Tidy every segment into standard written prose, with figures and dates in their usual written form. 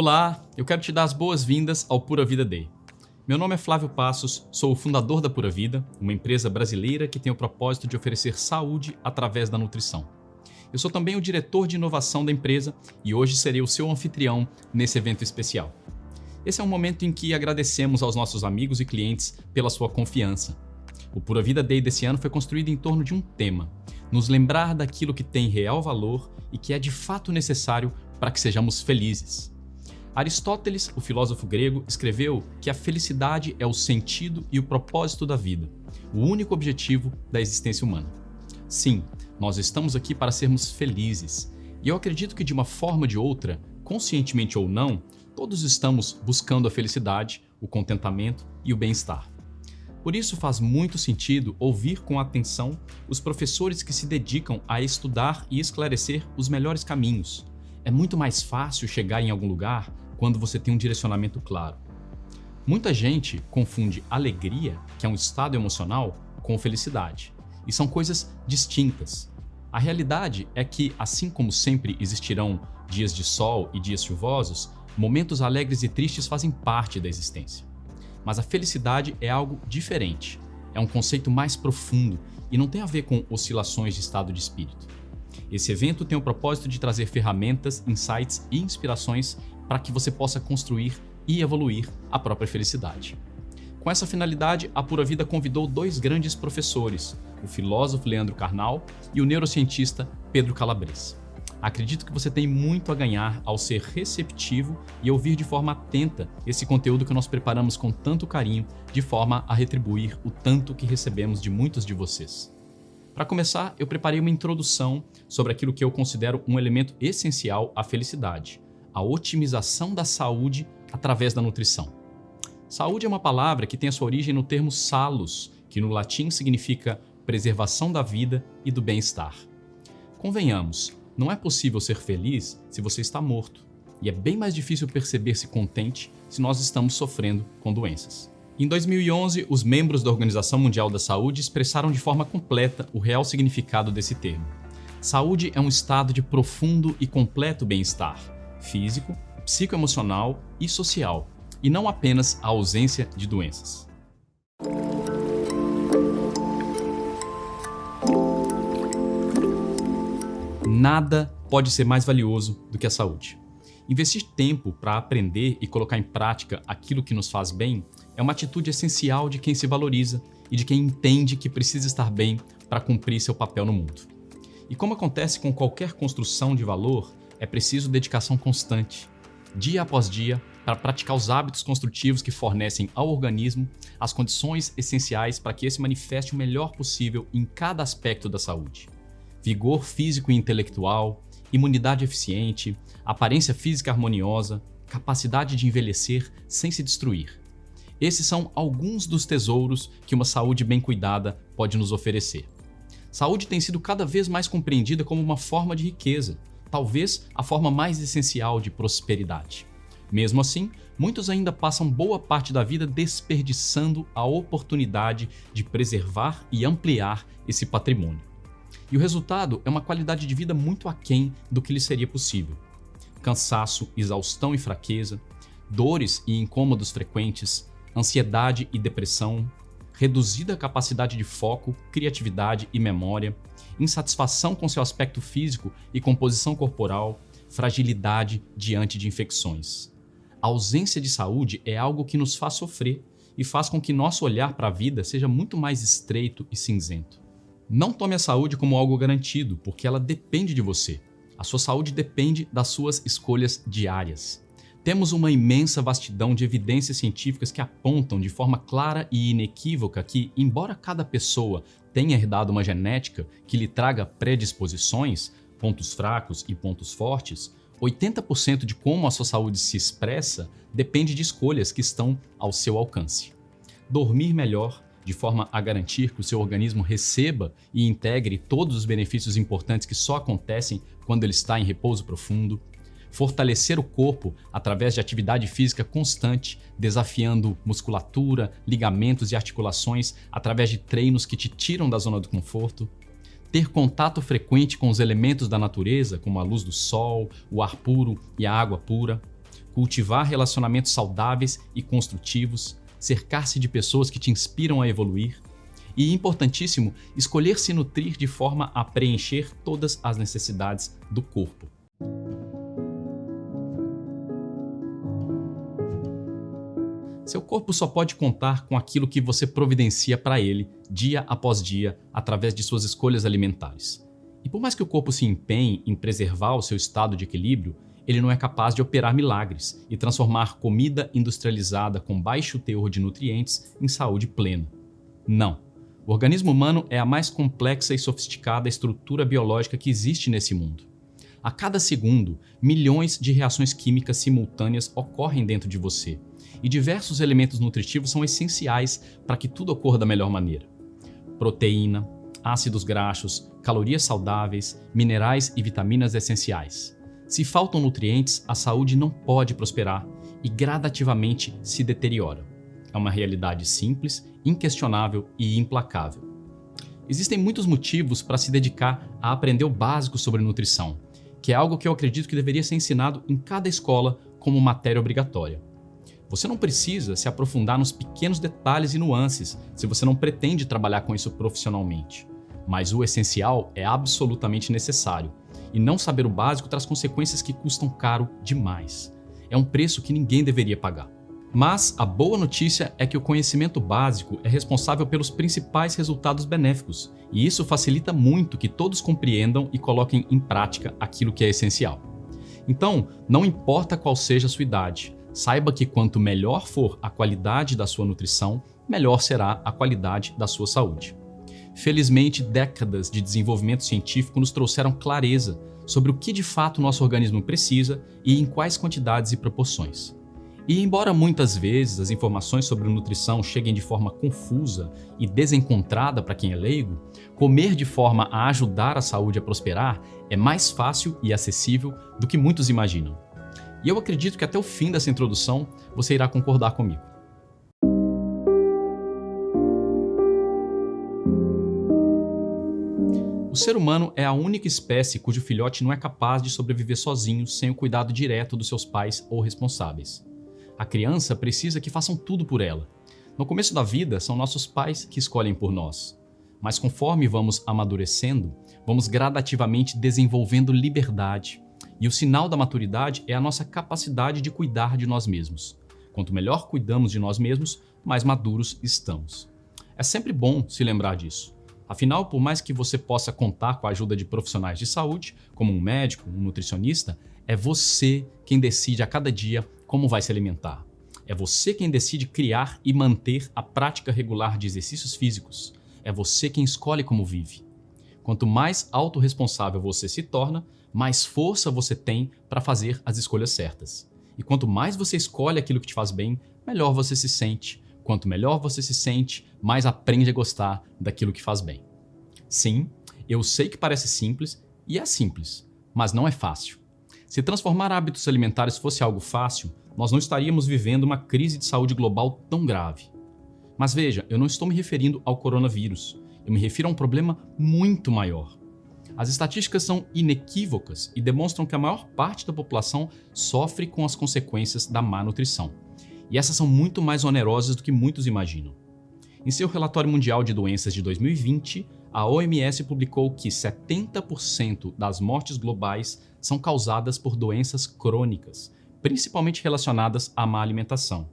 Olá, eu quero te dar as boas-vindas ao Pura Vida Day. Meu nome é Flávio Passos, sou o fundador da Pura Vida, uma empresa brasileira que tem o propósito de oferecer saúde através da nutrição. Eu sou também o diretor de inovação da empresa e hoje serei o seu anfitrião nesse evento especial. Esse é um momento em que agradecemos aos nossos amigos e clientes pela sua confiança. O Pura Vida Day desse ano foi construído em torno de um tema: nos lembrar daquilo que tem real valor e que é de fato necessário para que sejamos felizes. Aristóteles, o filósofo grego, escreveu que a felicidade é o sentido e o propósito da vida, o único objetivo da existência humana. Sim, nós estamos aqui para sermos felizes, e eu acredito que de uma forma ou de outra, conscientemente ou não, todos estamos buscando a felicidade, o contentamento e o bem-estar. Por isso faz muito sentido ouvir com atenção os professores que se dedicam a estudar e esclarecer os melhores caminhos. É muito mais fácil chegar em algum lugar quando você tem um direcionamento claro. Muita gente confunde alegria, que é um estado emocional, com felicidade, e são coisas distintas. A realidade é que, assim como sempre existirão dias de sol e dias chuvosos, momentos alegres e tristes fazem parte da existência. Mas a felicidade é algo diferente, é um conceito mais profundo e não tem a ver com oscilações de estado de espírito. Esse evento tem o propósito de trazer ferramentas, insights e inspirações para que você possa construir e evoluir a própria felicidade. Com essa finalidade, a Pura Vida convidou dois grandes professores, o filósofo Leandro Carnal e o neurocientista Pedro Calabres. Acredito que você tem muito a ganhar ao ser receptivo e ouvir de forma atenta esse conteúdo que nós preparamos com tanto carinho, de forma a retribuir o tanto que recebemos de muitos de vocês. Para começar, eu preparei uma introdução sobre aquilo que eu considero um elemento essencial à felicidade: a otimização da saúde através da nutrição. Saúde é uma palavra que tem a sua origem no termo salus, que no latim significa preservação da vida e do bem-estar. Convenhamos, não é possível ser feliz se você está morto, e é bem mais difícil perceber-se contente se nós estamos sofrendo com doenças. Em 2011, os membros da Organização Mundial da Saúde expressaram de forma completa o real significado desse termo. Saúde é um estado de profundo e completo bem-estar, físico, psicoemocional e social, e não apenas a ausência de doenças. Nada pode ser mais valioso do que a saúde. Investir tempo para aprender e colocar em prática aquilo que nos faz bem é uma atitude essencial de quem se valoriza e de quem entende que precisa estar bem para cumprir seu papel no mundo. E como acontece com qualquer construção de valor, é preciso dedicação constante, dia após dia, para praticar os hábitos construtivos que fornecem ao organismo as condições essenciais para que esse manifeste o melhor possível em cada aspecto da saúde. Vigor físico e intelectual, imunidade eficiente, aparência física harmoniosa, capacidade de envelhecer sem se destruir. Esses são alguns dos tesouros que uma saúde bem cuidada pode nos oferecer. Saúde tem sido cada vez mais compreendida como uma forma de riqueza, talvez a forma mais essencial de prosperidade. Mesmo assim, muitos ainda passam boa parte da vida desperdiçando a oportunidade de preservar e ampliar esse patrimônio. E o resultado é uma qualidade de vida muito aquém do que lhe seria possível. Cansaço, exaustão e fraqueza, dores e incômodos frequentes, ansiedade e depressão, reduzida capacidade de foco, criatividade e memória, insatisfação com seu aspecto físico e composição corporal, fragilidade diante de infecções. A ausência de saúde é algo que nos faz sofrer e faz com que nosso olhar para a vida seja muito mais estreito e cinzento. Não tome a saúde como algo garantido, porque ela depende de você. A sua saúde depende das suas escolhas diárias. Temos uma imensa vastidão de evidências científicas que apontam de forma clara e inequívoca que, embora cada pessoa tenha herdado uma genética que lhe traga predisposições, pontos fracos e pontos fortes, 80% de como a sua saúde se expressa depende de escolhas que estão ao seu alcance. Dormir melhor, de forma a garantir que o seu organismo receba e integre todos os benefícios importantes que só acontecem quando ele está em repouso profundo. Fortalecer o corpo através de atividade física constante, desafiando musculatura, ligamentos e articulações através de treinos que te tiram da zona do conforto. Ter contato frequente com os elementos da natureza, como a luz do sol, o ar puro e a água pura. cultivar relacionamentos saudáveis e construtivos, cercar-se de pessoas que te inspiram a evoluir e, importantíssimo, escolher se nutrir de forma a preencher todas as necessidades do corpo. Seu corpo só pode contar com aquilo que você providencia para ele, dia após dia, através de suas escolhas alimentares. E por mais que o corpo se empenhe em preservar o seu estado de equilíbrio, ele não é capaz de operar milagres e transformar comida industrializada com baixo teor de nutrientes em saúde plena. Não. O organismo humano é a mais complexa e sofisticada estrutura biológica que existe nesse mundo. A cada segundo, milhões de reações químicas simultâneas ocorrem dentro de você, e diversos elementos nutritivos são essenciais para que tudo ocorra da melhor maneira. Proteína, ácidos graxos, calorias saudáveis, minerais e vitaminas essenciais. Se faltam nutrientes, a saúde não pode prosperar e gradativamente se deteriora. É uma realidade simples, inquestionável e implacável. Existem muitos motivos para se dedicar a aprender o básico sobre nutrição, que é algo que eu acredito que deveria ser ensinado em cada escola como matéria obrigatória. Você não precisa se aprofundar nos pequenos detalhes e nuances se você não pretende trabalhar com isso profissionalmente. Mas o essencial é absolutamente necessário, e não saber o básico traz consequências que custam caro demais. É um preço que ninguém deveria pagar. Mas a boa notícia é que o conhecimento básico é responsável pelos principais resultados benéficos, e isso facilita muito que todos compreendam e coloquem em prática aquilo que é essencial. Então, não importa qual seja a sua idade, saiba que quanto melhor for a qualidade da sua nutrição, melhor será a qualidade da sua saúde. Felizmente, décadas de desenvolvimento científico nos trouxeram clareza sobre o que de fato nosso organismo precisa e em quais quantidades e proporções. E embora muitas vezes as informações sobre nutrição cheguem de forma confusa e desencontrada para quem é leigo, comer de forma a ajudar a saúde a prosperar é mais fácil e acessível do que muitos imaginam. E eu acredito que até o fim dessa introdução você irá concordar comigo. O ser humano é a única espécie cujo filhote não é capaz de sobreviver sozinho sem o cuidado direto dos seus pais ou responsáveis. A criança precisa que façam tudo por ela. No começo da vida, são nossos pais que escolhem por nós. Mas conforme vamos amadurecendo, vamos gradativamente desenvolvendo liberdade. E o sinal da maturidade é a nossa capacidade de cuidar de nós mesmos. Quanto melhor cuidamos de nós mesmos, mais maduros estamos. É sempre bom se lembrar disso. Afinal, por mais que você possa contar com a ajuda de profissionais de saúde, como um médico, um nutricionista, é você quem decide a cada dia como vai se alimentar. É você quem decide criar e manter a prática regular de exercícios físicos. É você quem escolhe como vive. Quanto mais autorresponsável você se torna, mais força você tem para fazer as escolhas certas. E quanto mais você escolhe aquilo que te faz bem, melhor você se sente. Quanto melhor você se sente, mais aprende a gostar daquilo que faz bem. Sim, eu sei que parece simples, e é simples, mas não é fácil. Se transformar hábitos alimentares fosse algo fácil, nós não estaríamos vivendo uma crise de saúde global tão grave. Mas veja, eu não estou me referindo ao coronavírus, eu me refiro a um problema muito maior. As estatísticas são inequívocas e demonstram que a maior parte da população sofre com as consequências da má nutrição. E essas são muito mais onerosas do que muitos imaginam. Em seu relatório mundial de doenças de 2020, a OMS publicou que 70% das mortes globais são causadas por doenças crônicas, principalmente relacionadas à má alimentação,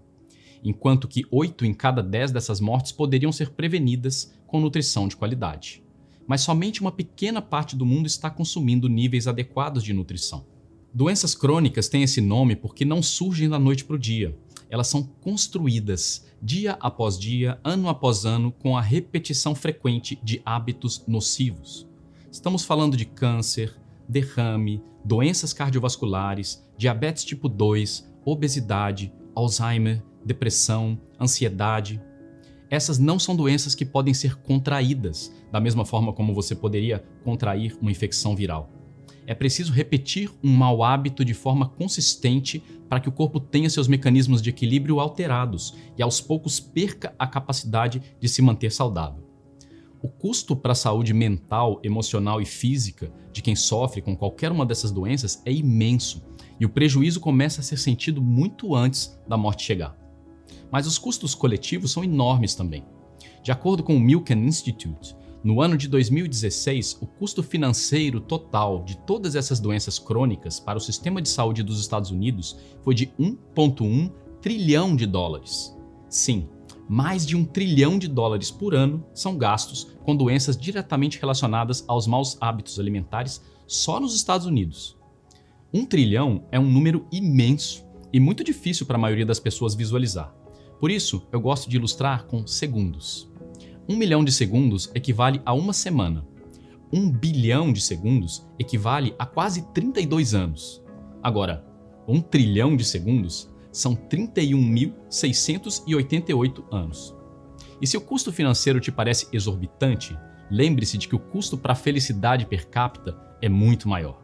enquanto que 8 em cada 10 dessas mortes poderiam ser prevenidas com nutrição de qualidade. Mas somente uma pequena parte do mundo está consumindo níveis adequados de nutrição. Doenças crônicas têm esse nome porque não surgem da noite para o dia. Elas são construídas dia após dia, ano após ano, com a repetição frequente de hábitos nocivos. Estamos falando de câncer, derrame, doenças cardiovasculares, diabetes tipo 2, obesidade, Alzheimer, depressão, ansiedade. Essas não são doenças que podem ser contraídas, da mesma forma como você poderia contrair uma infecção viral. É preciso repetir um mau hábito de forma consistente para que o corpo tenha seus mecanismos de equilíbrio alterados e aos poucos perca a capacidade de se manter saudável. O custo para a saúde mental, emocional e física de quem sofre com qualquer uma dessas doenças é imenso e o prejuízo começa a ser sentido muito antes da morte chegar. Mas os custos coletivos são enormes também. De acordo com o Milken Institute, no ano de 2016, o custo financeiro total de todas essas doenças crônicas para o sistema de saúde dos Estados Unidos foi de 1,1 trilhão de dólares. Sim, mais de $1 trilhão por ano são gastos com doenças diretamente relacionadas aos maus hábitos alimentares só nos Estados Unidos. 1 trilhão é um número imenso e muito difícil para a maioria das pessoas visualizar. Por isso, eu gosto de ilustrar com segundos. 1 milhão de segundos equivale a uma semana. 1 bilhão de segundos equivale a quase 32 anos. Agora, 1 trilhão de segundos são 31.688 anos. E se o custo financeiro te parece exorbitante, lembre-se de que o custo para a felicidade per capita é muito maior.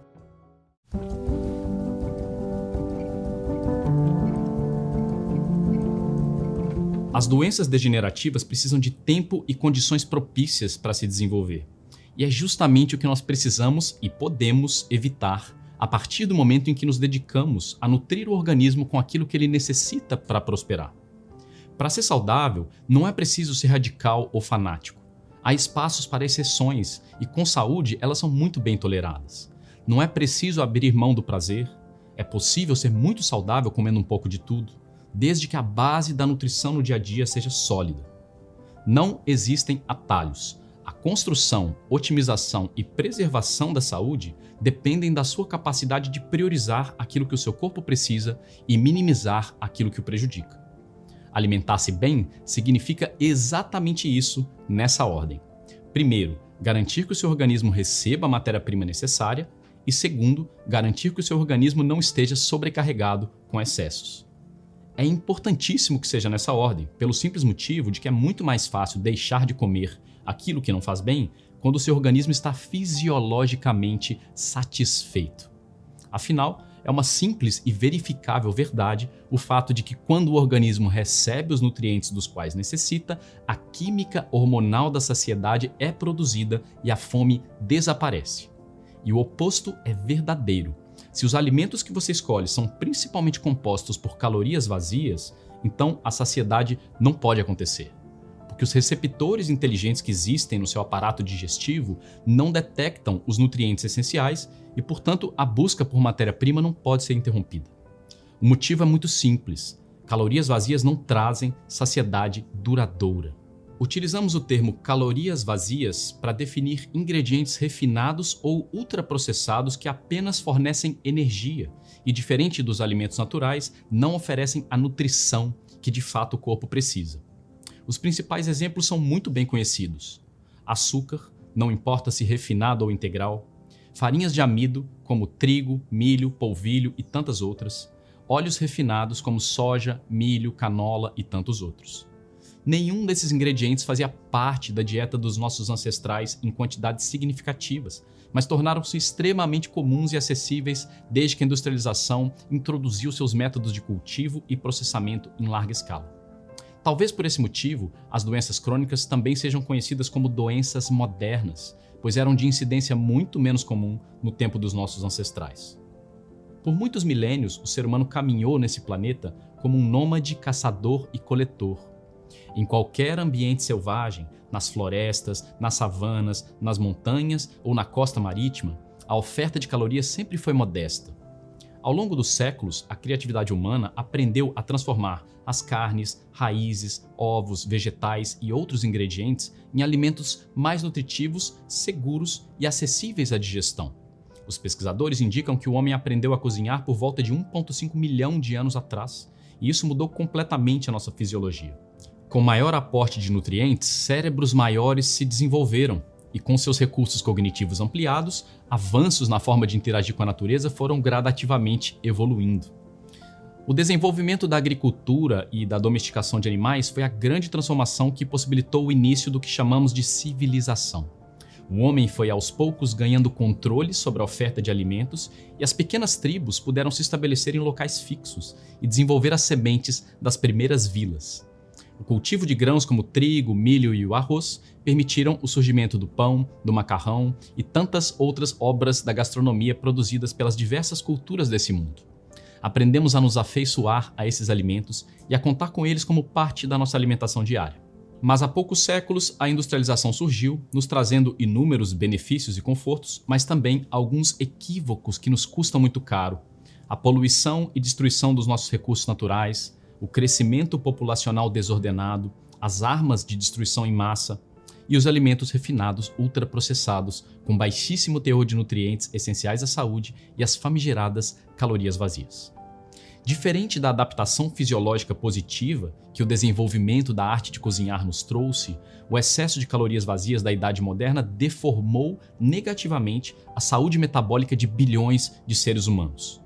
As doenças degenerativas precisam de tempo e condições propícias para se desenvolver. E é justamente o que nós precisamos e podemos evitar a partir do momento em que nos dedicamos a nutrir o organismo com aquilo que ele necessita para prosperar. Para ser saudável, não é preciso ser radical ou fanático. Há espaços para exceções e, com saúde, elas são muito bem toleradas. Não é preciso abrir mão do prazer. É possível ser muito saudável comendo um pouco de tudo, desde que a base da nutrição no dia a dia seja sólida. Não existem atalhos. A construção, otimização e preservação da saúde dependem da sua capacidade de priorizar aquilo que o seu corpo precisa e minimizar aquilo que o prejudica. Alimentar-se bem significa exatamente isso nessa ordem. Primeiro, garantir que o seu organismo receba a matéria-prima necessária e, segundo, garantir que o seu organismo não esteja sobrecarregado com excessos. É importantíssimo que seja nessa ordem, pelo simples motivo de que é muito mais fácil deixar de comer aquilo que não faz bem quando o seu organismo está fisiologicamente satisfeito. Afinal, é uma simples e verificável verdade o fato de que quando o organismo recebe os nutrientes dos quais necessita, a química hormonal da saciedade é produzida e a fome desaparece. E o oposto é verdadeiro. Se os alimentos que você escolhe são principalmente compostos por calorias vazias, então a saciedade não pode acontecer. Porque os receptores inteligentes que existem no seu aparato digestivo não detectam os nutrientes essenciais e, portanto, a busca por matéria-prima não pode ser interrompida. O motivo é muito simples. Calorias vazias não trazem saciedade duradoura. Utilizamos o termo calorias vazias para definir ingredientes refinados ou ultraprocessados que apenas fornecem energia e, diferente dos alimentos naturais, não oferecem a nutrição que de fato o corpo precisa. Os principais exemplos são muito bem conhecidos. Açúcar, não importa se refinado ou integral, farinhas de amido, como trigo, milho, polvilho e tantas outras, óleos refinados como soja, milho, canola e tantos outros. Nenhum desses ingredientes fazia parte da dieta dos nossos ancestrais em quantidades significativas, mas tornaram-se extremamente comuns e acessíveis desde que a industrialização introduziu seus métodos de cultivo e processamento em larga escala. Talvez por esse motivo, as doenças crônicas também sejam conhecidas como doenças modernas, pois eram de incidência muito menos comum no tempo dos nossos ancestrais. Por muitos milênios, o ser humano caminhou nesse planeta como um nômade caçador e coletor. Em qualquer ambiente selvagem, nas florestas, nas savanas, nas montanhas ou na costa marítima, a oferta de calorias sempre foi modesta. Ao longo dos séculos, a criatividade humana aprendeu a transformar as carnes, raízes, ovos, vegetais e outros ingredientes em alimentos mais nutritivos, seguros e acessíveis à digestão. Os pesquisadores indicam que o homem aprendeu a cozinhar por volta de 1,5 milhão de anos atrás, e isso mudou completamente a nossa fisiologia. Com maior aporte de nutrientes, cérebros maiores se desenvolveram, e com seus recursos cognitivos ampliados, avanços na forma de interagir com a natureza foram gradativamente evoluindo. O desenvolvimento da agricultura e da domesticação de animais foi a grande transformação que possibilitou o início do que chamamos de civilização. O homem foi aos poucos ganhando controle sobre a oferta de alimentos e as pequenas tribos puderam se estabelecer em locais fixos e desenvolver as sementes das primeiras vilas. O cultivo de grãos como o trigo, o milho e o arroz permitiram o surgimento do pão, do macarrão e tantas outras obras da gastronomia produzidas pelas diversas culturas desse mundo. Aprendemos a nos afeiçoar a esses alimentos e a contar com eles como parte da nossa alimentação diária. Mas há poucos séculos a industrialização surgiu, nos trazendo inúmeros benefícios e confortos, mas também alguns equívocos que nos custam muito caro. A poluição e destruição dos nossos recursos naturais, o crescimento populacional desordenado, as armas de destruição em massa e os alimentos refinados ultraprocessados com baixíssimo teor de nutrientes essenciais à saúde e as famigeradas calorias vazias. Diferente da adaptação fisiológica positiva que o desenvolvimento da arte de cozinhar nos trouxe, o excesso de calorias vazias da Idade Moderna deformou negativamente a saúde metabólica de bilhões de seres humanos.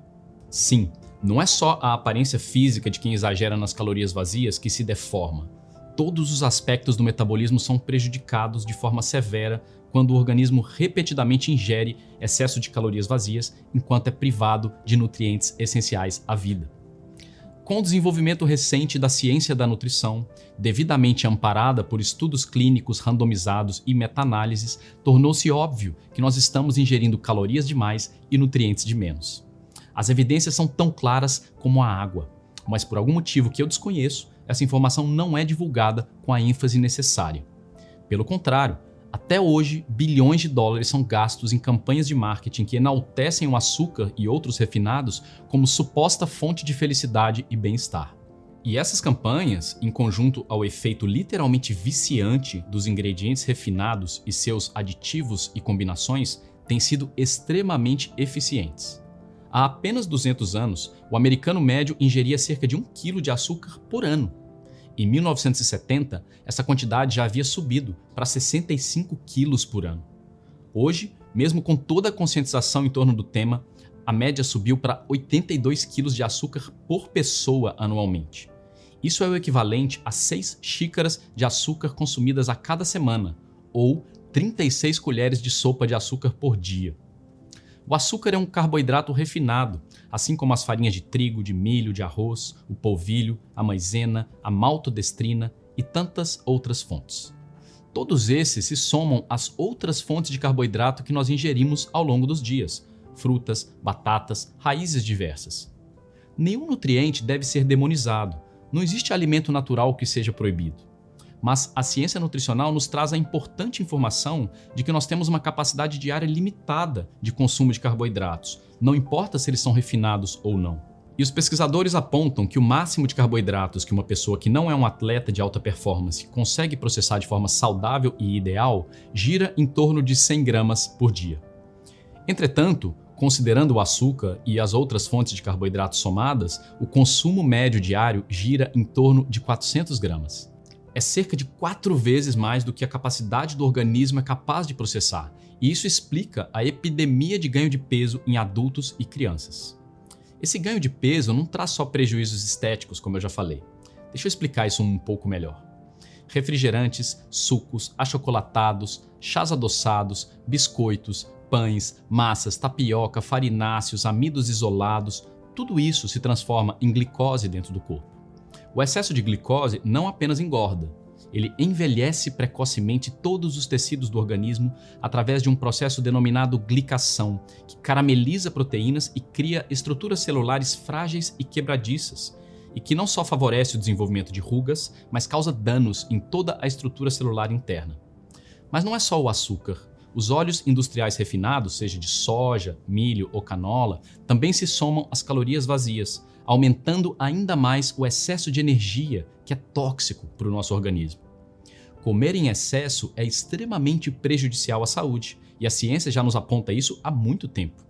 Sim, não é só a aparência física de quem exagera nas calorias vazias que se deforma. Todos os aspectos do metabolismo são prejudicados de forma severa quando o organismo repetidamente ingere excesso de calorias vazias enquanto é privado de nutrientes essenciais à vida. Com o desenvolvimento recente da ciência da nutrição, devidamente amparada por estudos clínicos randomizados e meta-análises, tornou-se óbvio que nós estamos ingerindo calorias demais e nutrientes de menos. As evidências são tão claras como a água, mas por algum motivo que eu desconheço, essa informação não é divulgada com a ênfase necessária. Pelo contrário, até hoje, bilhões de dólares são gastos em campanhas de marketing que enaltecem o açúcar e outros refinados como suposta fonte de felicidade e bem-estar. E essas campanhas, em conjunto ao efeito literalmente viciante dos ingredientes refinados e seus aditivos e combinações, têm sido extremamente eficientes. Há apenas 200 anos, o americano médio ingeria cerca de 1 quilo de açúcar por ano. Em 1970, essa quantidade já havia subido para 65 quilos por ano. Hoje, mesmo com toda a conscientização em torno do tema, a média subiu para 82 quilos de açúcar por pessoa anualmente. Isso é o equivalente a 6 xícaras de açúcar consumidas a cada semana, ou 36 colheres de sopa de açúcar por dia. O açúcar é um carboidrato refinado, assim como as farinhas de trigo, de milho, de arroz, o polvilho, a maisena, a maltodestrina e tantas outras fontes. Todos esses se somam às outras fontes de carboidrato que nós ingerimos ao longo dos dias: frutas, batatas, raízes diversas. Nenhum nutriente deve ser demonizado. Não existe alimento natural que seja proibido. Mas a ciência nutricional nos traz a importante informação de que nós temos uma capacidade diária limitada de consumo de carboidratos, não importa se eles são refinados ou não. E os pesquisadores apontam que o máximo de carboidratos que uma pessoa que não é um atleta de alta performance consegue processar de forma saudável e ideal gira em torno de 100 gramas por dia. Entretanto, considerando o açúcar e as outras fontes de carboidratos somadas, o consumo médio diário gira em torno de 400 gramas. É cerca de 4 vezes mais do que a capacidade do organismo é capaz de processar, e isso explica a epidemia de ganho de peso em adultos e crianças. Esse ganho de peso não traz só prejuízos estéticos, como eu já falei. Deixa eu explicar isso um pouco melhor. Refrigerantes, sucos, achocolatados, chás adoçados, biscoitos, pães, massas, tapioca, farináceos, amidos isolados, tudo isso se transforma em glicose dentro do corpo. O excesso de glicose não apenas engorda, ele envelhece precocemente todos os tecidos do organismo através de um processo denominado glicação, que carameliza proteínas e cria estruturas celulares frágeis e quebradiças, e que não só favorece o desenvolvimento de rugas, mas causa danos em toda a estrutura celular interna. Mas não é só o açúcar. Os óleos industriais refinados, seja de soja, milho ou canola, também se somam às calorias vazias, aumentando ainda mais o excesso de energia, que é tóxico para o nosso organismo. Comer em excesso é extremamente prejudicial à saúde, e a ciência já nos aponta isso há muito tempo.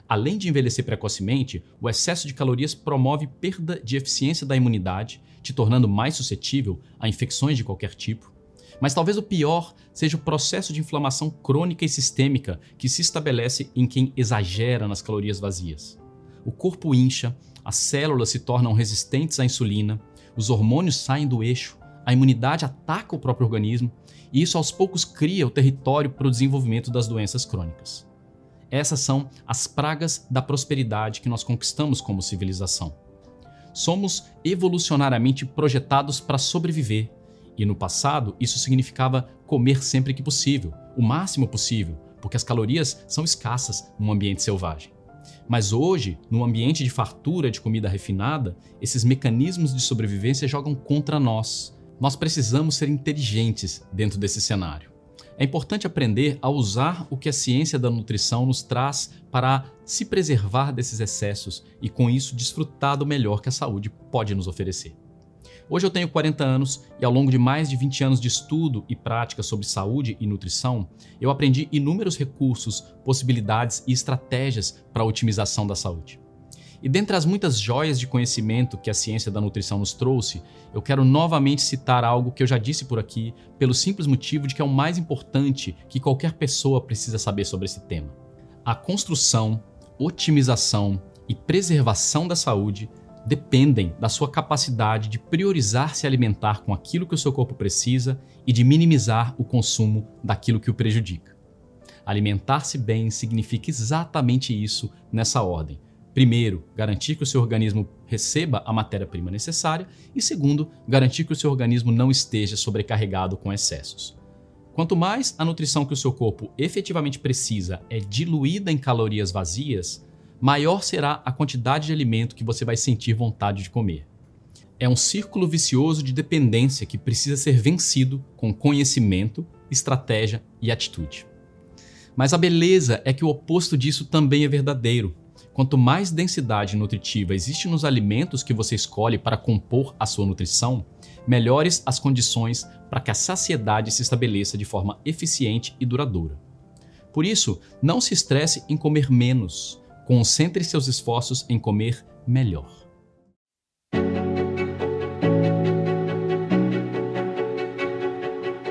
Além de envelhecer precocemente, o excesso de calorias promove perda de eficiência da imunidade, te tornando mais suscetível a infecções de qualquer tipo. Mas talvez o pior seja o processo de inflamação crônica e sistêmica que se estabelece em quem exagera nas calorias vazias. O corpo incha, as células se tornam resistentes à insulina, os hormônios saem do eixo, a imunidade ataca o próprio organismo e isso aos poucos cria o território para o desenvolvimento das doenças crônicas. Essas são as pragas da prosperidade que nós conquistamos como civilização. Somos evolucionariamente projetados para sobreviver. E no passado, isso significava comer sempre que possível, o máximo possível, porque as calorias são escassas num ambiente selvagem. Mas hoje, no ambiente de fartura de comida refinada, esses mecanismos de sobrevivência jogam contra nós. Nós precisamos ser inteligentes dentro desse cenário. É importante aprender a usar o que a ciência da nutrição nos traz para se preservar desses excessos e, com isso, desfrutar do melhor que a saúde pode nos oferecer. Hoje eu tenho 40 anos e, ao longo de mais de 20 anos de estudo e prática sobre saúde e nutrição, eu aprendi inúmeros recursos, possibilidades e estratégias para a otimização da saúde. E dentre as muitas joias de conhecimento que a ciência da nutrição nos trouxe, eu quero novamente citar algo que eu já disse por aqui, pelo simples motivo de que é o mais importante que qualquer pessoa precisa saber sobre esse tema. A construção, otimização e preservação da saúde dependem da sua capacidade de priorizar se alimentar com aquilo que o seu corpo precisa e de minimizar o consumo daquilo que o prejudica. Alimentar-se bem significa exatamente isso nessa ordem. Primeiro, garantir que o seu organismo receba a matéria-prima necessária e, segundo, garantir que o seu organismo não esteja sobrecarregado com excessos. Quanto mais a nutrição que o seu corpo efetivamente precisa é diluída em calorias vazias, maior será a quantidade de alimento que você vai sentir vontade de comer. É um círculo vicioso de dependência que precisa ser vencido com conhecimento, estratégia e atitude. Mas a beleza é que o oposto disso também é verdadeiro. Quanto mais densidade nutritiva existe nos alimentos que você escolhe para compor a sua nutrição, melhores as condições para que a saciedade se estabeleça de forma eficiente e duradoura. Por isso, não se estresse em comer menos. Concentre seus esforços em comer melhor.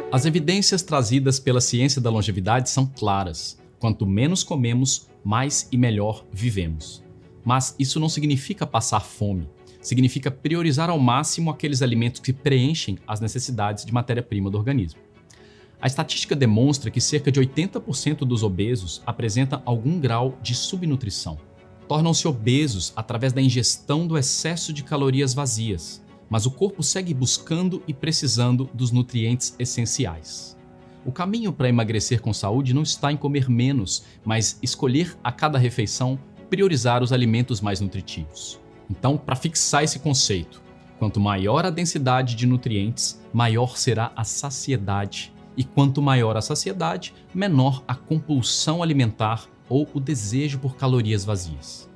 As evidências trazidas pela ciência da longevidade são claras. Quanto menos comemos, mais e melhor vivemos. Mas isso não significa passar fome. Significa priorizar ao máximo aqueles alimentos que preenchem as necessidades de matéria-prima do organismo. A estatística demonstra que cerca de 80% dos obesos apresentam algum grau de subnutrição. Tornam-se obesos através da ingestão do excesso de calorias vazias, mas o corpo segue buscando e precisando dos nutrientes essenciais. O caminho para emagrecer com saúde não está em comer menos, mas escolher a cada refeição priorizar os alimentos mais nutritivos. Então, para fixar esse conceito, quanto maior a densidade de nutrientes, maior será a saciedade. E quanto maior a saciedade, menor a compulsão alimentar ou o desejo por calorias vazias.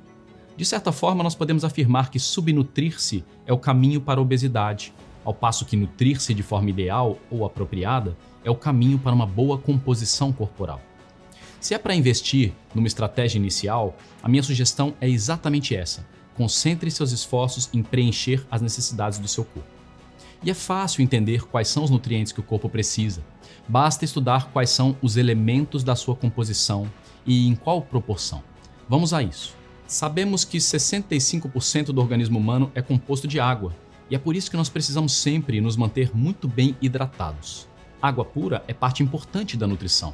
De certa forma, nós podemos afirmar que subnutrir-se é o caminho para a obesidade, ao passo que nutrir-se de forma ideal ou apropriada é o caminho para uma boa composição corporal. Se é para investir numa estratégia inicial, a minha sugestão é exatamente essa: concentre seus esforços em preencher as necessidades do seu corpo. E é fácil entender quais são os nutrientes que o corpo precisa. Basta estudar quais são os elementos da sua composição e em qual proporção. Vamos a isso. Sabemos que 65% do organismo humano é composto de água, e é por isso que nós precisamos sempre nos manter muito bem hidratados. Água pura é parte importante da nutrição.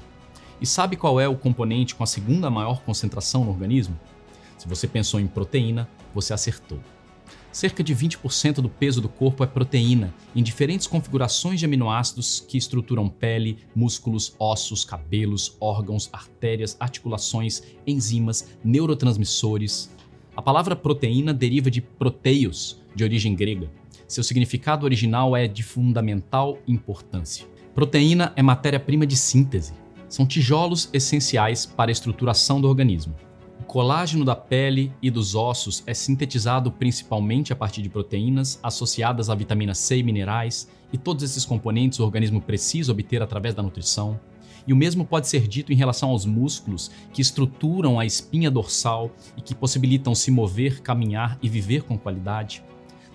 E sabe qual é o componente com a segunda maior concentração no organismo? Se você pensou em proteína, você acertou. Cerca de 20% do peso do corpo é proteína, em diferentes configurações de aminoácidos que estruturam pele, músculos, ossos, cabelos, órgãos, artérias, articulações, enzimas, neurotransmissores. A palavra proteína deriva de proteios, de origem grega. Seu significado original é de fundamental importância. Proteína é matéria-prima de síntese. São tijolos essenciais para a estruturação do organismo. O colágeno da pele e dos ossos é sintetizado principalmente a partir de proteínas associadas à vitamina C e minerais, e todos esses componentes o organismo precisa obter através da nutrição. E o mesmo pode ser dito em relação aos músculos, que estruturam a espinha dorsal e que possibilitam se mover, caminhar e viver com qualidade.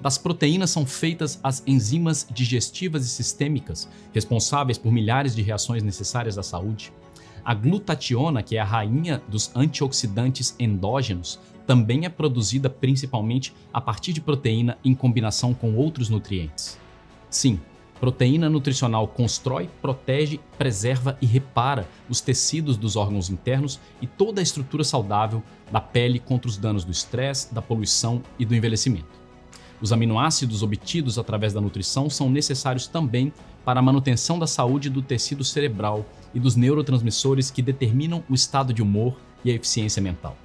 Das proteínas são feitas as enzimas digestivas e sistêmicas, responsáveis por milhares de reações necessárias à saúde. A glutationa, que é a rainha dos antioxidantes endógenos, também é produzida principalmente a partir de proteína em combinação com outros nutrientes. Sim, proteína nutricional constrói, protege, preserva e repara os tecidos dos órgãos internos e toda a estrutura saudável da pele contra os danos do estresse, da poluição e do envelhecimento. Os aminoácidos obtidos através da nutrição são necessários também para a manutenção da saúde do tecido cerebral e dos neurotransmissores que determinam o estado de humor e a eficiência mental.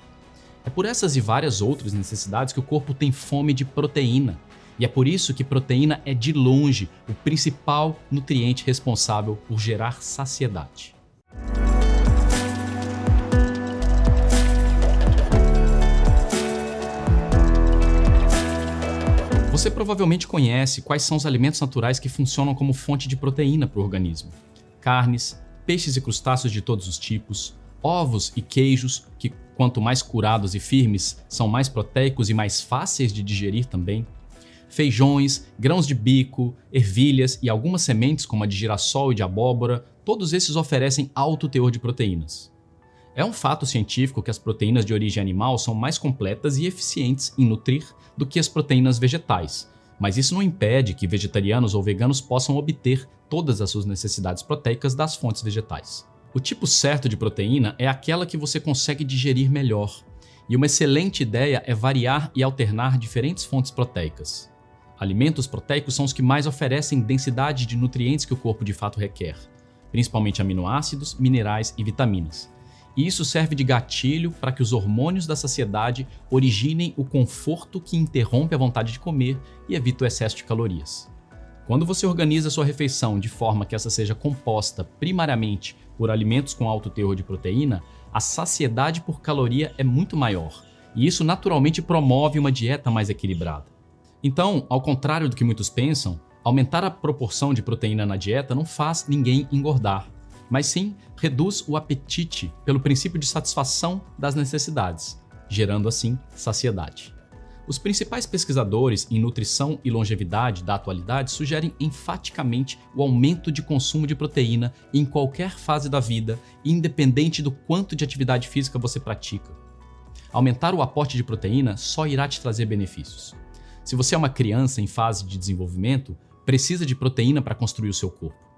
É por essas e várias outras necessidades que o corpo tem fome de proteína. E é por isso que proteína é, de longe, o principal nutriente responsável por gerar saciedade. Você provavelmente conhece quais são os alimentos naturais que funcionam como fonte de proteína para o organismo. Carnes, peixes e crustáceos de todos os tipos, ovos e queijos, que quanto mais curados e firmes, são mais proteicos e mais fáceis de digerir também. Feijões, grãos de bico, ervilhas e algumas sementes como a de girassol e de abóbora, todos esses oferecem alto teor de proteínas. É um fato científico que as proteínas de origem animal são mais completas e eficientes em nutrir do que as proteínas vegetais, mas isso não impede que vegetarianos ou veganos possam obter todas as suas necessidades proteicas das fontes vegetais. O tipo certo de proteína é aquela que você consegue digerir melhor, e uma excelente ideia é variar e alternar diferentes fontes proteicas. Alimentos proteicos são os que mais oferecem densidade de nutrientes que o corpo de fato requer, principalmente aminoácidos, minerais e vitaminas. E isso serve de gatilho para que os hormônios da saciedade originem o conforto que interrompe a vontade de comer e evita o excesso de calorias. Quando você organiza sua refeição de forma que essa seja composta primariamente por alimentos com alto teor de proteína, a saciedade por caloria é muito maior, e isso naturalmente promove uma dieta mais equilibrada. Então, ao contrário do que muitos pensam, aumentar a proporção de proteína na dieta não faz ninguém engordar, mas sim reduz o apetite pelo princípio de satisfação das necessidades, gerando assim saciedade. Os principais pesquisadores em nutrição e longevidade da atualidade sugerem enfaticamente o aumento de consumo de proteína em qualquer fase da vida, independente do quanto de atividade física você pratica. Aumentar o aporte de proteína só irá te trazer benefícios. Se você é uma criança em fase de desenvolvimento, precisa de proteína para construir o seu corpo.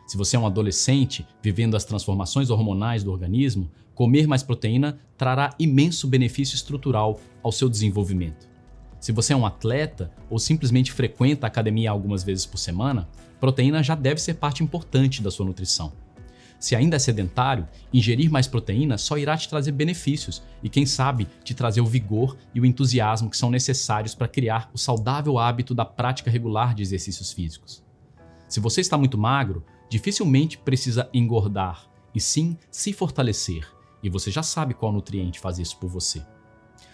Se você é um adolescente vivendo as transformações hormonais do organismo, comer mais proteína trará imenso benefício estrutural ao seu desenvolvimento. Se você é um atleta ou simplesmente frequenta a academia algumas vezes por semana, proteína já deve ser parte importante da sua nutrição. Se ainda é sedentário, ingerir mais proteína só irá te trazer benefícios e, quem sabe, te trazer o vigor e o entusiasmo que são necessários para criar o saudável hábito da prática regular de exercícios físicos. Se você está muito magro, dificilmente precisa engordar, e sim se fortalecer, e você já sabe qual nutriente faz isso por você.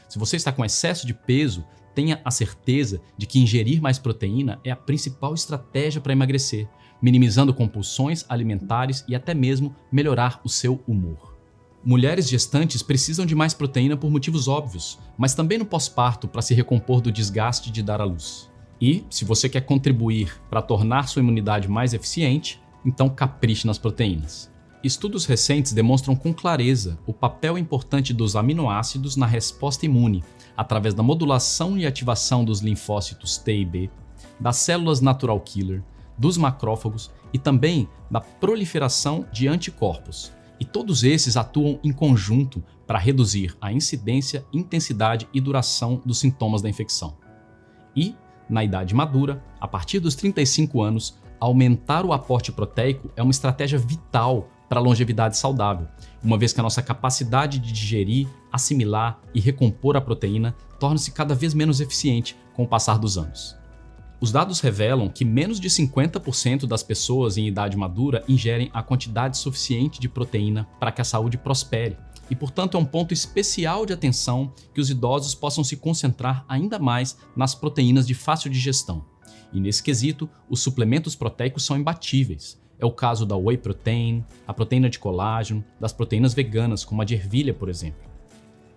Se você está com excesso de peso, tenha a certeza de que ingerir mais proteína é a principal estratégia para emagrecer, minimizando compulsões alimentares e até mesmo melhorar o seu humor. Mulheres gestantes precisam de mais proteína por motivos óbvios, mas também no pós-parto para se recompor do desgaste de dar à luz. E, se você quer contribuir para tornar sua imunidade mais eficiente, então capriche nas proteínas. Estudos recentes demonstram com clareza o papel importante dos aminoácidos na resposta imune, através da modulação e ativação dos linfócitos T e B, das células natural killer, dos macrófagos e também da proliferação de anticorpos. E todos esses atuam em conjunto para reduzir a incidência, intensidade e duração dos sintomas da infecção. E, na idade madura, a partir dos 35 anos, aumentar o aporte proteico é uma estratégia vital para a longevidade saudável, uma vez que a nossa capacidade de digerir, assimilar e recompor a proteína torna-se cada vez menos eficiente com o passar dos anos. Os dados revelam que menos de 50% das pessoas em idade madura ingerem a quantidade suficiente de proteína para que a saúde prospere, e portanto é um ponto especial de atenção que os idosos possam se concentrar ainda mais nas proteínas de fácil digestão. E nesse quesito, os suplementos proteicos são imbatíveis. É o caso da whey protein, a proteína de colágeno, das proteínas veganas, como a de ervilha, por exemplo.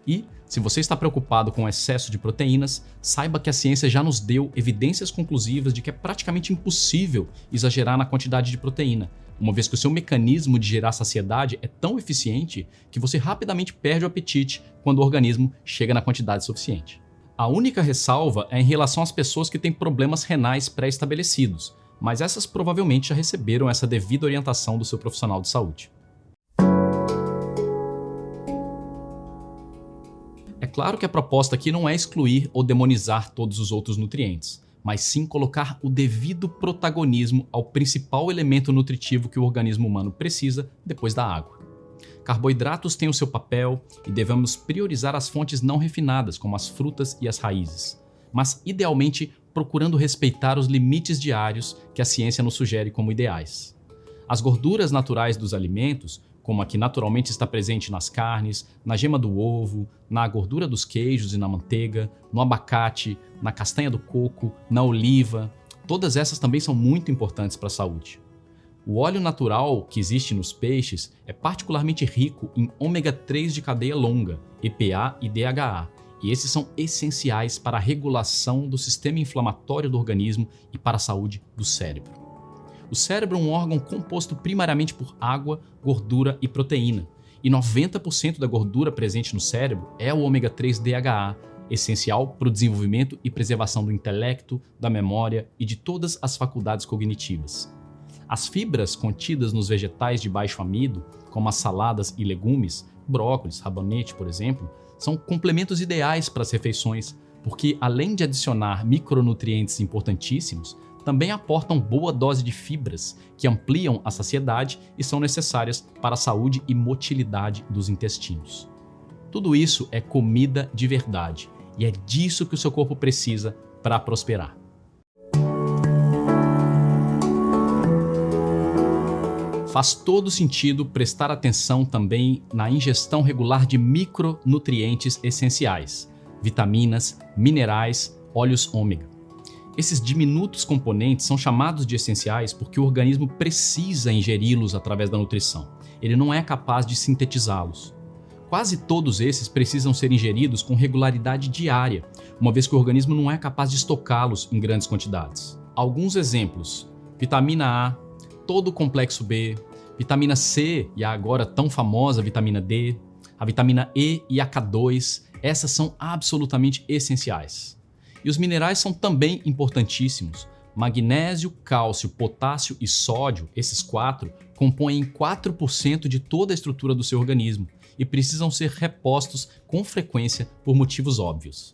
E, se você está preocupado com o excesso de proteínas, saiba que a ciência já nos deu evidências conclusivas de que é praticamente impossível exagerar na quantidade de proteína, uma vez que o seu mecanismo de gerar saciedade é tão eficiente que você rapidamente perde o apetite quando o organismo chega na quantidade suficiente. A única ressalva é em relação às pessoas que têm problemas renais pré-estabelecidos, mas essas provavelmente já receberam essa devida orientação do seu profissional de saúde. É Claro que a proposta aqui não é excluir ou demonizar todos os outros nutrientes, mas sim colocar o devido protagonismo ao principal elemento nutritivo que o organismo humano precisa depois da água. Carboidratos têm o seu papel e devemos priorizar as fontes não refinadas, como as frutas e as raízes, mas idealmente procurando respeitar os limites diários que a ciência nos sugere como ideais. As gorduras naturais dos alimentos, como a que naturalmente está presente nas carnes, na gema do ovo, na gordura dos queijos e na manteiga, no abacate, na castanha do coco, na oliva, todas essas também são muito importantes para a saúde. O óleo natural que existe nos peixes é particularmente rico em ômega 3 de cadeia longa, EPA e DHA, e esses são essenciais para a regulação do sistema inflamatório do organismo e para a saúde do cérebro. O cérebro é um órgão composto primariamente por água, gordura e proteína, e 90% da gordura presente no cérebro é o ômega 3 DHA, essencial para o desenvolvimento e preservação do intelecto, da memória e de todas as faculdades cognitivas. As fibras contidas nos vegetais de baixo amido, como as saladas e legumes, brócolis, rabanete, por exemplo, são complementos ideais para as refeições, porque além de adicionar micronutrientes importantíssimos, também aportam boa dose de fibras que ampliam a saciedade e são necessárias para a saúde e motilidade dos intestinos. Tudo isso é comida de verdade e é disso que o seu corpo precisa para prosperar. Faz todo sentido prestar atenção também na ingestão regular de micronutrientes essenciais, vitaminas, minerais, óleos ômega. Esses diminutos componentes são chamados de essenciais porque o organismo precisa ingeri-los através da nutrição. Ele não é capaz de sintetizá-los. Quase todos esses precisam ser ingeridos com regularidade diária, uma vez que o organismo não é capaz de estocá-los em grandes quantidades. Alguns exemplos: vitamina A, todo o complexo B, vitamina C e a agora tão famosa vitamina D, a vitamina E e a K2, essas são absolutamente essenciais. E os minerais são também importantíssimos. Magnésio, cálcio, potássio e sódio, esses quatro, compõem 4% de toda a estrutura do seu organismo e precisam ser repostos com frequência por motivos óbvios.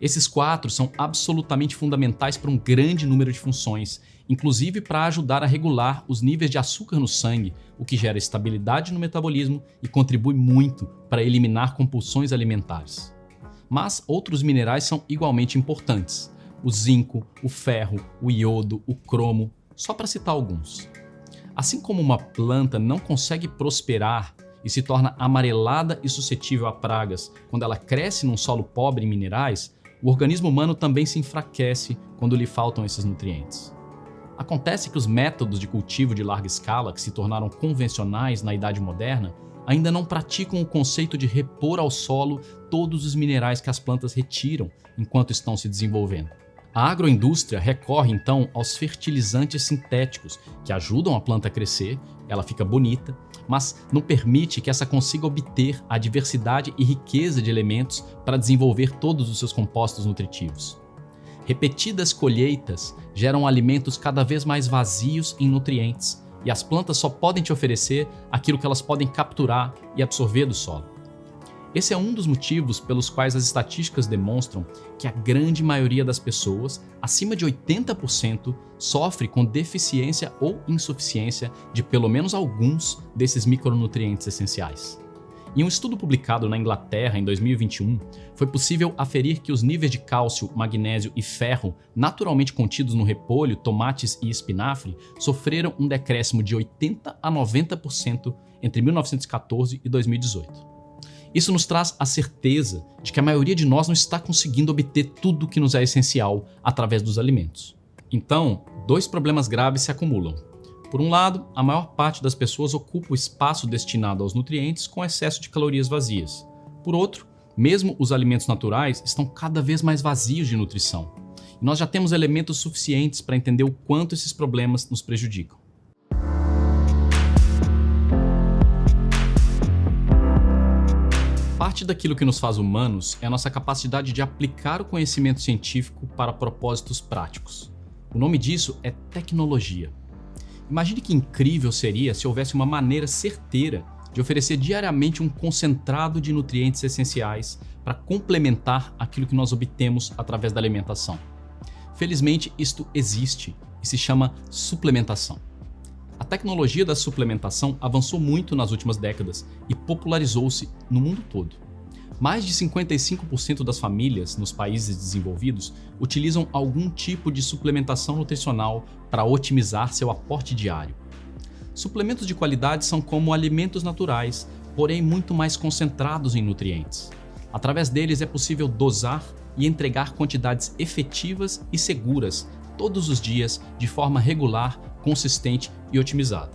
Esses quatro são absolutamente fundamentais para um grande número de funções, inclusive para ajudar a regular os níveis de açúcar no sangue, o que gera estabilidade no metabolismo e contribui muito para eliminar compulsões alimentares. Mas outros minerais são igualmente importantes: o zinco, o ferro, o iodo, o cromo, só para citar alguns. Assim como uma planta não consegue prosperar e se torna amarelada e suscetível a pragas quando ela cresce num solo pobre em minerais, o organismo humano também se enfraquece quando lhe faltam esses nutrientes. Acontece que os métodos de cultivo de larga escala, que se tornaram convencionais na Idade Moderna, ainda não praticam o conceito de repor ao solo todos os minerais que as plantas retiram enquanto estão se desenvolvendo. A agroindústria recorre então aos fertilizantes sintéticos, que ajudam a planta a crescer, ela fica bonita, mas não permite que essa consiga obter a diversidade e riqueza de elementos para desenvolver todos os seus compostos nutritivos. Repetidas colheitas geram alimentos cada vez mais vazios em nutrientes, e as plantas só podem te oferecer aquilo que elas podem capturar e absorver do solo. Esse é um dos motivos pelos quais as estatísticas demonstram que a grande maioria das pessoas, acima de 80%, sofre com deficiência ou insuficiência de pelo menos alguns desses micronutrientes essenciais. Em um estudo publicado na Inglaterra em 2021, foi possível aferir que os níveis de cálcio, magnésio e ferro naturalmente contidos no repolho, tomates e espinafre sofreram um decréscimo de 80% a 90% entre 1914 e 2018. Isso nos traz a certeza de que a maioria de nós não está conseguindo obter tudo o que nos é essencial através dos alimentos. Então, dois problemas graves se acumulam. Por um lado, a maior parte das pessoas ocupa o espaço destinado aos nutrientes com excesso de calorias vazias. Por outro, mesmo os alimentos naturais estão cada vez mais vazios de nutrição. E nós já temos elementos suficientes para entender o quanto esses problemas nos prejudicam. Parte daquilo que nos faz humanos é a nossa capacidade de aplicar o conhecimento científico para propósitos práticos. O nome disso é tecnologia. Imagine que incrível seria se houvesse uma maneira certeira de oferecer diariamente um concentrado de nutrientes essenciais para complementar aquilo que nós obtemos através da alimentação. Felizmente, isto existe e se chama suplementação. A tecnologia da suplementação avançou muito nas últimas décadas e popularizou-se no mundo todo. Mais de 55% das famílias nos países desenvolvidos utilizam algum tipo de suplementação nutricional para otimizar seu aporte diário. Suplementos de qualidade são como alimentos naturais, porém muito mais concentrados em nutrientes. Através deles é possível dosar e entregar quantidades efetivas e seguras todos os dias de forma regular, consistente e otimizada.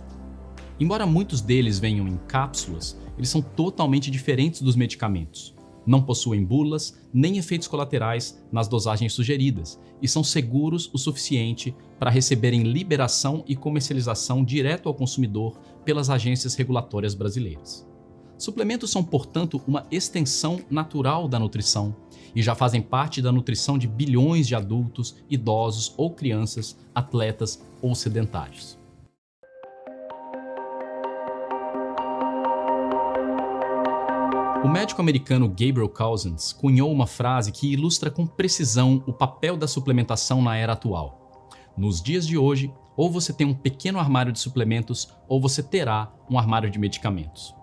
Embora muitos deles venham em cápsulas, eles são totalmente diferentes dos medicamentos. Não possuem bulas nem efeitos colaterais nas dosagens sugeridas e são seguros o suficiente para receberem liberação e comercialização direto ao consumidor pelas agências regulatórias brasileiras. Suplementos são, portanto, uma extensão natural da nutrição e já fazem parte da nutrição de bilhões de adultos, idosos ou crianças, atletas ou sedentários. O médico americano Gabriel Cousens cunhou uma frase que ilustra com precisão o papel da suplementação na era atual. Nos dias de hoje, ou você tem um pequeno armário de suplementos, ou você terá um armário de medicamentos.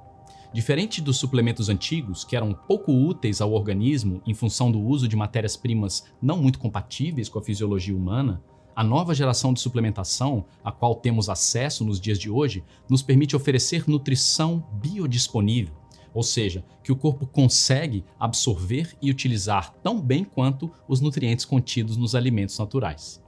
Diferente dos suplementos antigos, que eram pouco úteis ao organismo em função do uso de matérias-primas não muito compatíveis com a fisiologia humana, a nova geração de suplementação, a qual temos acesso nos dias de hoje, nos permite oferecer nutrição biodisponível, ou seja, que o corpo consegue absorver e utilizar tão bem quanto os nutrientes contidos nos alimentos naturais.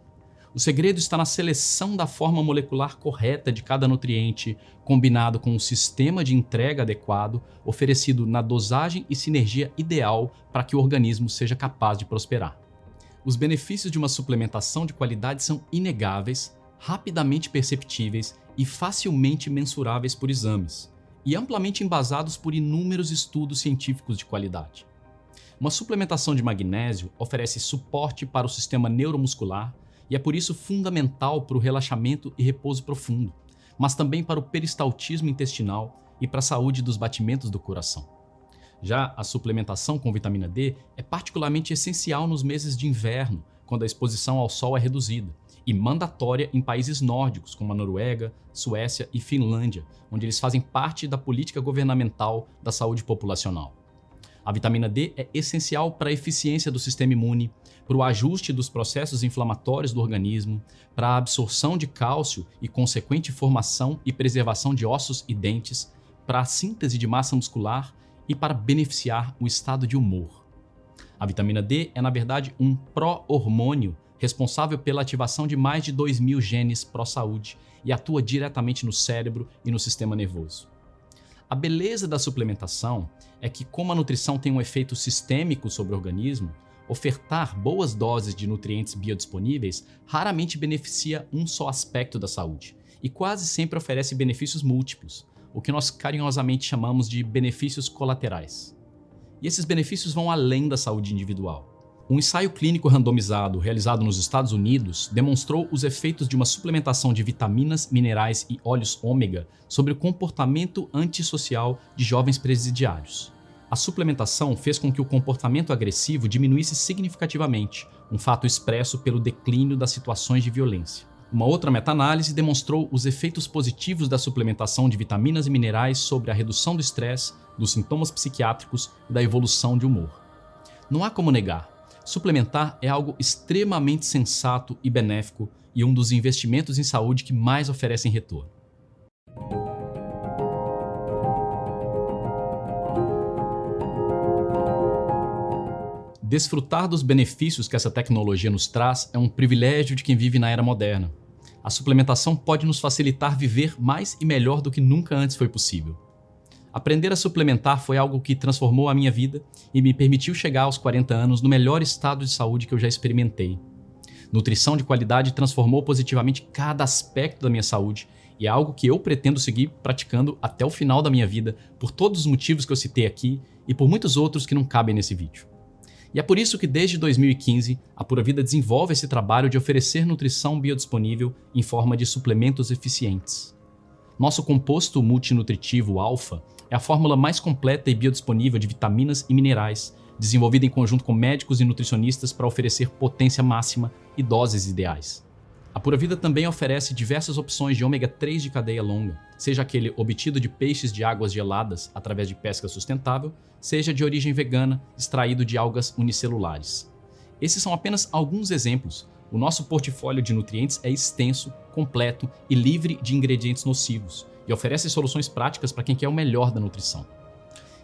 O segredo está na seleção da forma molecular correta de cada nutriente, combinado com um sistema de entrega adequado, oferecido na dosagem e sinergia ideal para que o organismo seja capaz de prosperar. Os benefícios de uma suplementação de qualidade são inegáveis, rapidamente perceptíveis e facilmente mensuráveis por exames, e amplamente embasados por inúmeros estudos científicos de qualidade. Uma suplementação de magnésio oferece suporte para o sistema neuromuscular e é por isso fundamental para o relaxamento e repouso profundo, mas também para o peristaltismo intestinal e para a saúde dos batimentos do coração. Já a suplementação com vitamina D é particularmente essencial nos meses de inverno, quando a exposição ao sol é reduzida, e mandatória em países nórdicos como a Noruega, Suécia e Finlândia, onde eles fazem parte da política governamental da saúde populacional. A vitamina D é essencial para a eficiência do sistema imune, para o ajuste dos processos inflamatórios do organismo, para a absorção de cálcio e consequente formação e preservação de ossos e dentes, para a síntese de massa muscular e para beneficiar o estado de humor. A vitamina D é, na verdade, um pró-hormônio responsável pela ativação de mais de 2.000 genes pró-saúde e atua diretamente no cérebro e no sistema nervoso. A beleza da suplementação é que, como a nutrição tem um efeito sistêmico sobre o organismo, ofertar boas doses de nutrientes biodisponíveis raramente beneficia um só aspecto da saúde e quase sempre oferece benefícios múltiplos, o que nós carinhosamente chamamos de benefícios colaterais. E esses benefícios vão além da saúde individual. Um ensaio clínico randomizado realizado nos Estados Unidos demonstrou os efeitos de uma suplementação de vitaminas, minerais e óleos ômega sobre o comportamento antissocial de jovens presidiários. A suplementação fez com que o comportamento agressivo diminuísse significativamente, um fato expresso pelo declínio das situações de violência. Uma outra meta-análise demonstrou os efeitos positivos da suplementação de vitaminas e minerais sobre a redução do estresse, dos sintomas psiquiátricos e da evolução de humor. Não há como negar. Suplementar é algo extremamente sensato e benéfico e um dos investimentos em saúde que mais oferecem retorno. Desfrutar dos benefícios que essa tecnologia nos traz é um privilégio de quem vive na era moderna. A suplementação pode nos facilitar viver mais e melhor do que nunca antes foi possível. Aprender a suplementar foi algo que transformou a minha vida e me permitiu chegar aos 40 anos no melhor estado de saúde que eu já experimentei. Nutrição de qualidade transformou positivamente cada aspecto da minha saúde e é algo que eu pretendo seguir praticando até o final da minha vida por todos os motivos que eu citei aqui e por muitos outros que não cabem nesse vídeo. E é por isso que desde 2015 a Pura Vida desenvolve esse trabalho de oferecer nutrição biodisponível em forma de suplementos eficientes. Nosso composto multinutritivo alfa É a fórmula mais completa e biodisponível de vitaminas e minerais, desenvolvida em conjunto com médicos e nutricionistas para oferecer potência máxima e doses ideais. A Pura Vida também oferece diversas opções de ômega 3 de cadeia longa, seja aquele obtido de peixes de águas geladas através de pesca sustentável, seja de origem vegana, extraído de algas unicelulares. Esses são apenas alguns exemplos. O nosso portfólio de nutrientes é extenso, completo e livre de ingredientes nocivos, e oferece soluções práticas para quem quer o melhor da nutrição.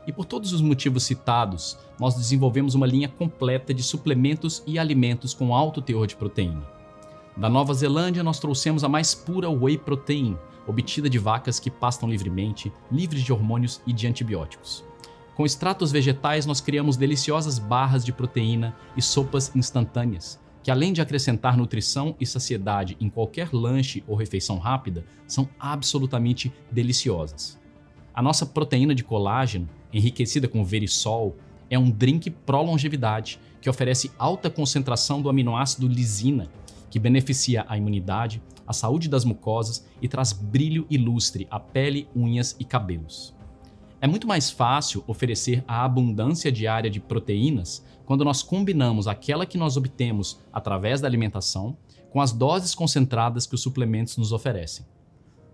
E por todos os motivos citados, nós desenvolvemos uma linha completa de suplementos e alimentos com alto teor de proteína. Da Nova Zelândia, nós trouxemos a mais pura whey protein, obtida de vacas que pastam livremente, livres de hormônios e de antibióticos. Com extratos vegetais, nós criamos deliciosas barras de proteína e sopas instantâneas, que além de acrescentar nutrição e saciedade em qualquer lanche ou refeição rápida, são absolutamente deliciosas. A nossa proteína de colágeno, enriquecida com verisol, é um drink pró-longevidade que oferece alta concentração do aminoácido lisina, que beneficia a imunidade, a saúde das mucosas e traz brilho e lustre à pele, unhas e cabelos. É muito mais fácil oferecer a abundância diária de proteínas quando nós combinamos aquela que nós obtemos através da alimentação com as doses concentradas que os suplementos nos oferecem.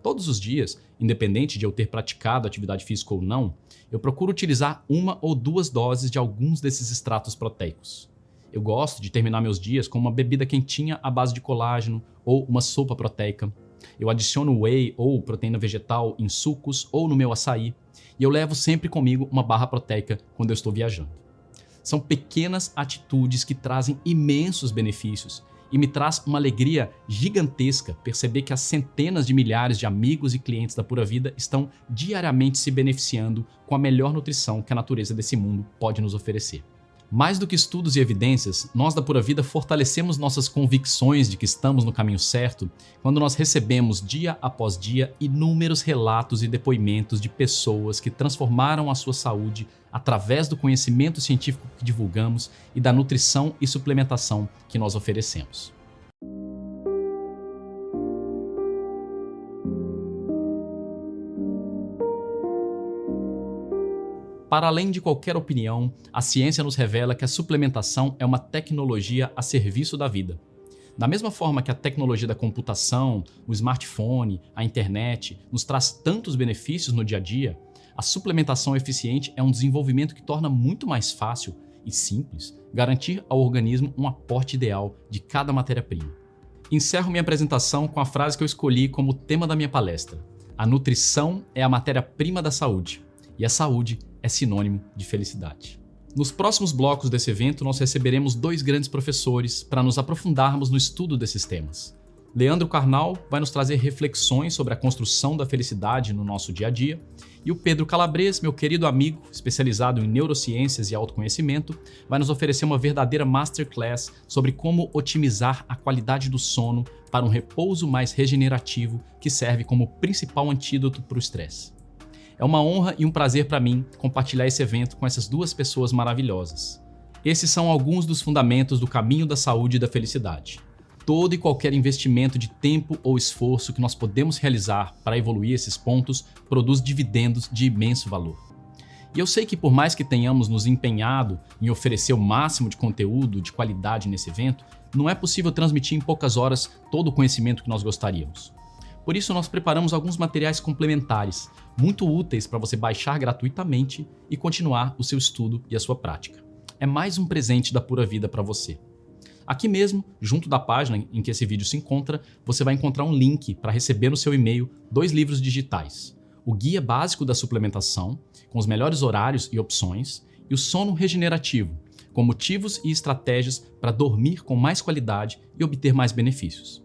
Todos os dias, independente de eu ter praticado atividade física ou não, eu procuro utilizar 1 ou 2 doses de alguns desses extratos proteicos. Eu gosto de terminar meus dias com uma bebida quentinha à base de colágeno ou uma sopa proteica. Eu adiciono whey ou proteína vegetal em sucos ou no meu açaí. E eu levo sempre comigo uma barra proteica quando eu estou viajando. São pequenas atitudes que trazem imensos benefícios e me traz uma alegria gigantesca perceber que as centenas de milhares de amigos e clientes da Pura Vida estão diariamente se beneficiando com a melhor nutrição que a natureza desse mundo pode nos oferecer. Mais do que estudos e evidências, nós da Pura Vida fortalecemos nossas convicções de que estamos no caminho certo quando nós recebemos dia após dia inúmeros relatos e depoimentos de pessoas que transformaram a sua saúde através do conhecimento científico que divulgamos e da nutrição e suplementação que nós oferecemos. Para além de qualquer opinião, a ciência nos revela que a suplementação é uma tecnologia a serviço da vida. Da mesma forma que a tecnologia da computação, o smartphone, a internet nos traz tantos benefícios no dia a dia, a suplementação eficiente é um desenvolvimento que torna muito mais fácil e simples garantir ao organismo um aporte ideal de cada matéria-prima. Encerro minha apresentação com a frase que eu escolhi como tema da minha palestra: a nutrição é a matéria-prima da saúde, e a saúde é sinônimo de felicidade. Nos próximos blocos desse evento, nós receberemos 2 grandes professores para nos aprofundarmos no estudo desses temas. Leandro Carnal vai nos trazer reflexões sobre a construção da felicidade no nosso dia a dia, e o Pedro Calabres, meu querido amigo, especializado em neurociências e autoconhecimento, vai nos oferecer uma verdadeira masterclass sobre como otimizar a qualidade do sono para um repouso mais regenerativo que serve como principal antídoto para o estresse. É uma honra e um prazer para mim compartilhar esse evento com essas 2 pessoas maravilhosas. Esses são alguns dos fundamentos do caminho da saúde e da felicidade. Todo e qualquer investimento de tempo ou esforço que nós podemos realizar para evoluir esses pontos produz dividendos de imenso valor. E eu sei que por mais que tenhamos nos empenhado em oferecer o máximo de conteúdo de qualidade nesse evento, não é possível transmitir em poucas horas todo o conhecimento que nós gostaríamos. Por isso, nós preparamos alguns materiais complementares, muito úteis para você baixar gratuitamente e continuar o seu estudo e a sua prática. É mais um presente da Pura Vida para você. Aqui mesmo, junto da página em que esse vídeo se encontra, você vai encontrar um link para receber no seu e-mail 2 livros digitais: o Guia Básico da Suplementação, com os melhores horários e opções, e o Sono Regenerativo, com motivos e estratégias para dormir com mais qualidade e obter mais benefícios.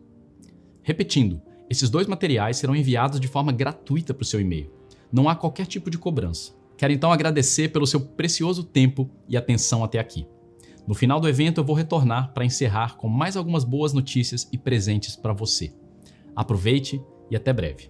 Repetindo, esses 2 materiais serão enviados de forma gratuita para o seu e-mail. Não há qualquer tipo de cobrança. Quero então agradecer pelo seu precioso tempo e atenção até aqui. No final do evento eu vou retornar para encerrar com mais algumas boas notícias e presentes para você. Aproveite e até breve.